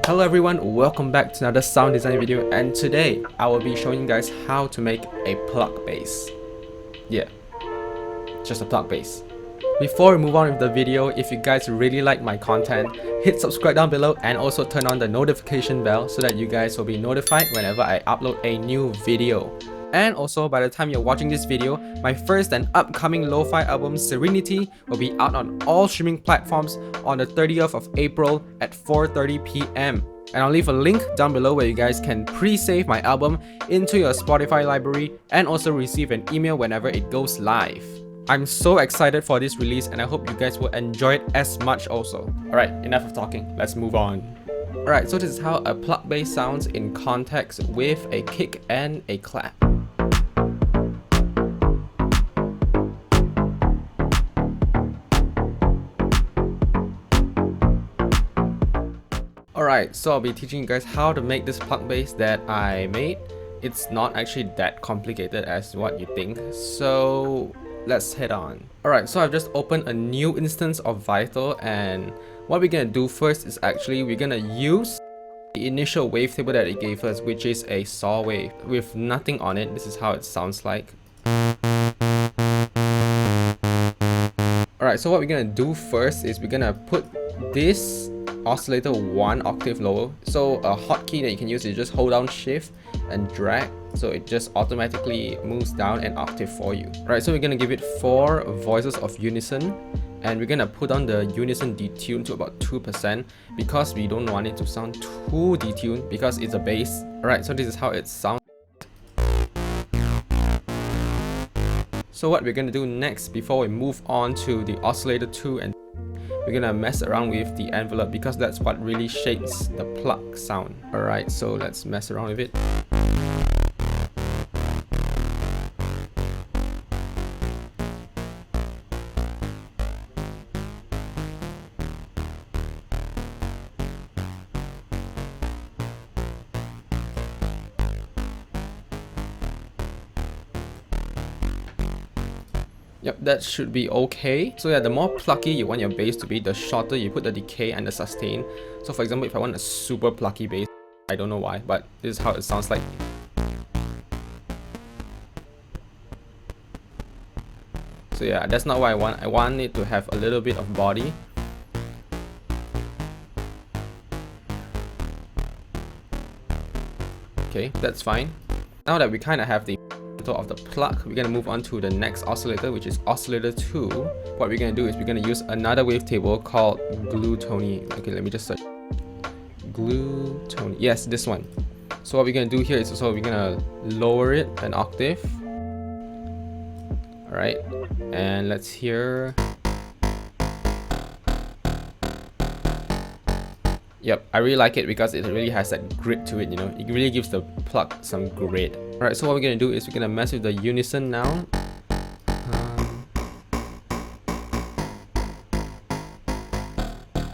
Hello everyone, welcome back to another sound design video, and today I will be showing you guys how to make a pluck bass. Yeah, just a pluck bass. Before we move on with the video, if you guys really like my content, hit subscribe down below and also turn on the notification bell so that you guys will be notified whenever I upload a new video. And also, by the time you're watching this video, my first and upcoming lo-fi album Serenity will be out on all streaming platforms on the 30th of April at 4:30 p.m. And I'll leave a link down below where you guys can pre-save my album into your Spotify library and also receive an email whenever it goes live. I'm so excited for this release and I hope you guys will enjoy it as much also. Alright, enough of talking, let's move on. Alright, so this is how a pluck bass sounds in context with a kick and a clap. Alright, so I'll be teaching you guys how to make this pluck bass that I made. It's not actually that complicated as what you think, so let's head on. Alright, so I've just opened a new instance of Vital, and what we're gonna do first is actually we're gonna use the initial wavetable that it gave us, which is a saw wave with nothing on it. This is how it sounds like. Alright, so what we're gonna do first is we're gonna put this oscillator one octave lower. So a hotkey that you can use is just hold down shift and drag, so it just automatically moves down an octave for you. Right, so we're gonna give it 4 voices of unison, and we're gonna put on the unison detune to about 2% because we don't want it to sound too detuned because it's a bass. Alright, so this is how it sounds. So what we're gonna do next before we move on to the oscillator 2, and we're gonna mess around with the envelope because that's what really shapes the pluck sound. Alright, so let's mess around with it. Yep, that should be okay. So yeah, the more plucky you want your bass to be, the shorter you put the decay and the sustain. So for example, if I want a super plucky bass, I don't know why, but this is how it sounds like. So yeah, that's not what I want. I want it to have a little bit of body. Okay, that's fine. Now that we kind of have the of the pluck, we're gonna move on to the next oscillator, which is oscillator 2. What we're gonna do is we're gonna use another wavetable called Glutony. Okay, let me just search Glutony. Yes, this one. So what we're gonna do here is also we're gonna lower it an octave. Alright, and let's hear. Yep, I really like it because it really has that grit to it, you know. It really gives the pluck some grit. Alright, so what we're gonna do is we're gonna mess with the unison now.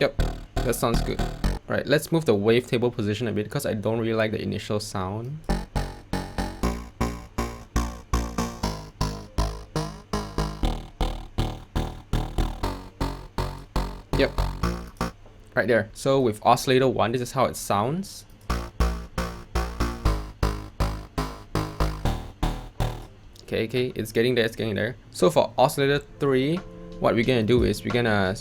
Yep, that sounds good. Alright, let's move the wavetable position a bit because I don't really like the initial sound. Yep. Right there. So with oscillator 1, this is how it sounds. Okay, it's getting there, it's getting there. So for oscillator 3, what we're gonna do is we're gonna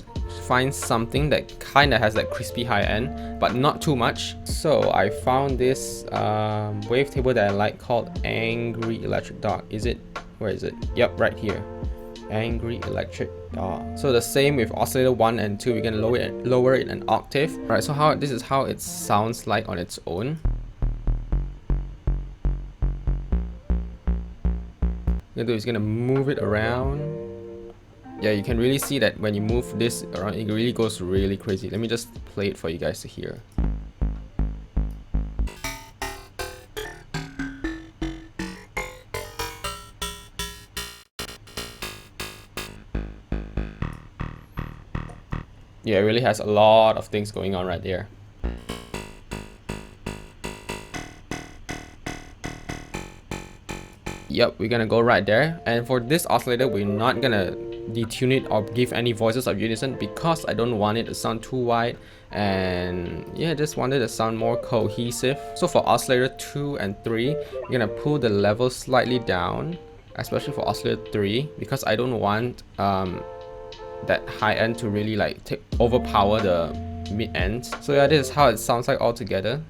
find something that kinda has that crispy high end, but not too much. So I found this wavetable that I like called Angry Electric Dog. Is it? Where is it? Yep, right here. Angry Electric Dog. So the same with oscillator 1 and 2, we're gonna lower it an octave. Right, so this is how it sounds like on its own. What I'm gonna do is gonna move it around. Yeah, you can really see that when you move this around, it really goes really crazy. Let me just play it for you guys to hear. Yeah, it really has a lot of things going on right there. Yep, we're gonna go right there. And for this oscillator, we're not gonna detune it or give any voices of unison because I don't want it to sound too wide, and yeah, just wanted to sound more cohesive. So for oscillator 2 and 3, we're gonna pull the level slightly down, especially for oscillator 3, because I don't want that high end to really like overpower the mid end. So yeah, this is how it sounds like all together.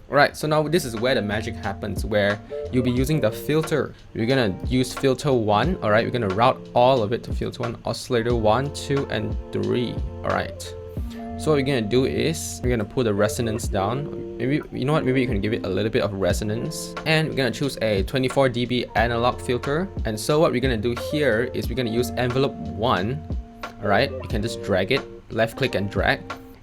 Alright, so now this is where the magic happens, where you'll be using the filter. We're gonna use filter 1, alright? We're gonna route all of it to filter 1, oscillator 1, 2, and 3, alright? So what we're gonna do is, we're gonna pull the resonance down. Maybe, you know what, maybe you can give it a little bit of resonance. And we're gonna choose a 24 dB analog filter. And so what we're gonna do here is we're gonna use envelope 1, alright? You can just drag it, left click and drag.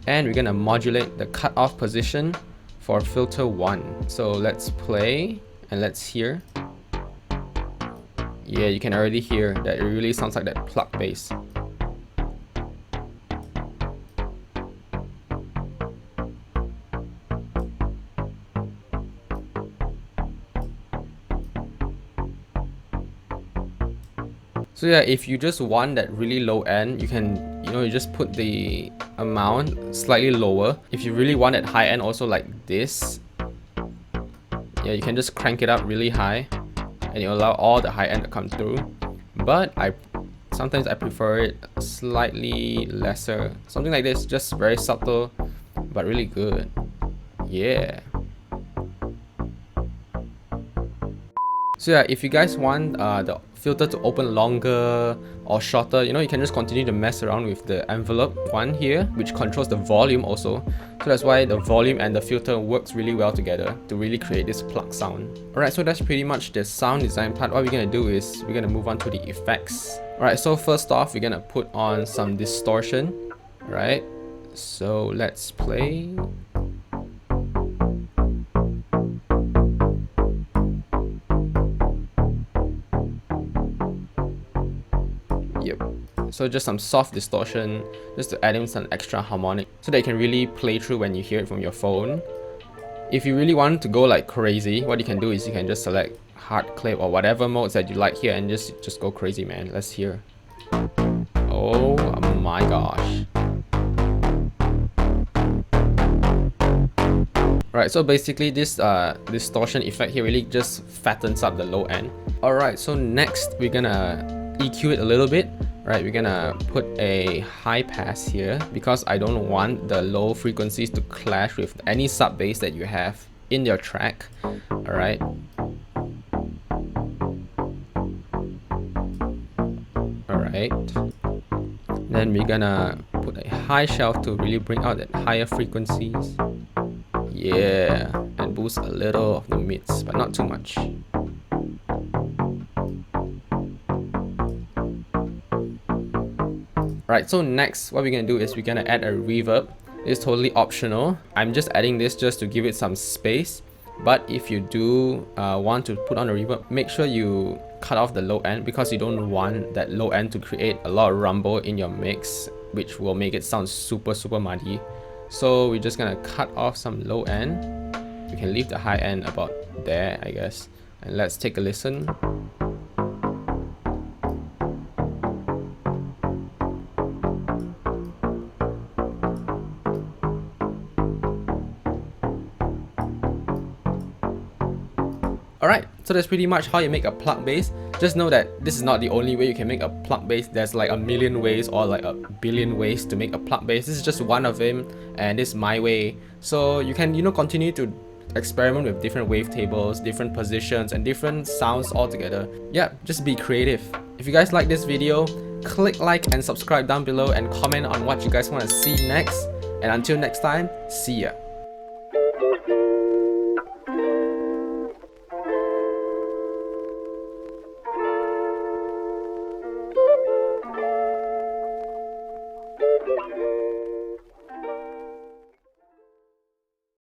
And we're gonna modulate the cutoff position for filter 1. So let's play and let's hear. Yeah, you can already hear that it really sounds like that pluck bass. So yeah, if you just want that really low end, you can, you just put the amount slightly lower. If you really want it high end also like this, yeah, you can just crank it up really high and you allow all the high end to come through. But sometimes I prefer it slightly lesser, something like this, just very subtle but really good. Yeah. So yeah, if you guys want the filter to open longer or shorter, you can just continue to mess around with the envelope 1 here, which controls the volume also. So that's why the volume and the filter works really well together to really create this pluck sound. Alright, so that's pretty much the sound design part. What we're gonna do is we're gonna move on to the effects. Alright, so first off, we're gonna put on some distortion. Alright, so let's play. So just some soft distortion, just to add in some extra harmonic, so that you can really play through when you hear it from your phone. If you really want to go like crazy, what you can do is you can just select hard clip or whatever modes that you like here and just go crazy, man. Let's hear. Oh my gosh. Right, so basically this distortion effect here really just fattens up the low end. Alright, so next we're gonna EQ it a little bit. Right, we're gonna put a high pass here because I don't want the low frequencies to clash with any sub bass that you have in your track. Alright. Alright. Then we're gonna put a high shelf to really bring out that higher frequencies. Yeah, and boost a little of the mids, but not too much. Right, so next what we're gonna do is we're gonna add a reverb. It's totally optional. I'm just adding this just to give it some space. But if you do want to put on a reverb, make sure you cut off the low end because you don't want that low end to create a lot of rumble in your mix, which will make it sound super muddy. So we're just gonna cut off some low end. You can leave the high end about there, I guess. And let's take a listen. Alright, so that's pretty much how you make a pluck bass. Just know that this is not the only way you can make a pluck bass. There's like a million ways or like a billion ways to make a pluck bass. This is just one of them, and this is my way. So you can, continue to experiment with different wavetables, different positions, and different sounds altogether. Yeah, just be creative. If you guys like this video, click like and subscribe down below and comment on what you guys want to see next. And until next time, see ya.